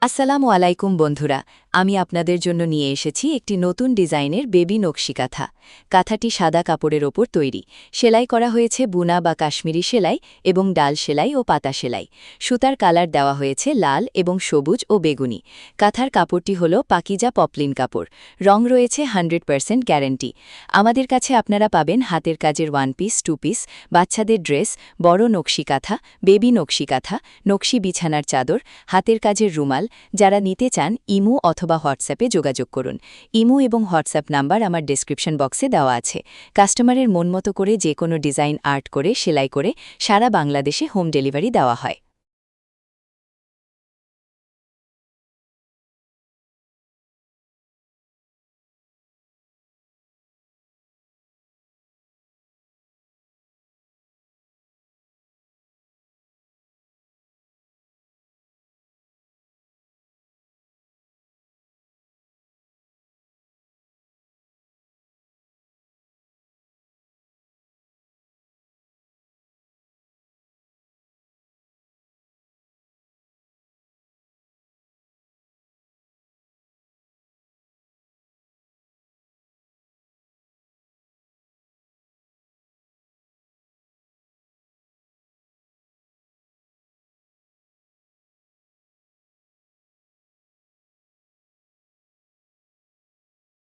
আসসালামু আলাইকুম বন্ধুরা, আমি আপনাদের জন্য নিয়ে এসেছি একটি নতুন ডিজাইনের বেবি নকশি কাঁথা। কাঁথাটি সাদা কাপড়ের ওপর তৈরি, সেলাই করা হয়েছে বুনা বা কাশ্মীরি সেলাই এবং ডাল সেলাই ও পাতা সেলাই। সুতার কালার দেওয়া হয়েছে লাল এবং সবুজ ও বেগুনি। কাঁথার কাপড়টি হল পাকিজা পপলিন কাপড়। রং রয়েছে 100% গ্যারান্টি। আমাদের কাছে আপনারা পাবেন হাতের কাজের 1 পিস 2 পিস, বাচ্চাদের ড্রেস, বড় নকশি কাঁথা, বেবি নকশি কাঁথা, নকশি বিছানার চাদর, হাতের কাজের রুমাল। যারা নিতে চান ইমো অথবা হোয়াটসঅ্যাপে যোগাযোগ করুন। ইমো এবং হোয়াটসঅ্যাপ নাম্বার আমার ডেসক্রিপশন বক্সে দেওয়া আছে। কাস্টমারের মন মতো করে যে কোনো ডিজাইন আর্ট করে সেলাই করে সারা বাংলাদেশে হোম ডেলিভারি দেওয়া হয়।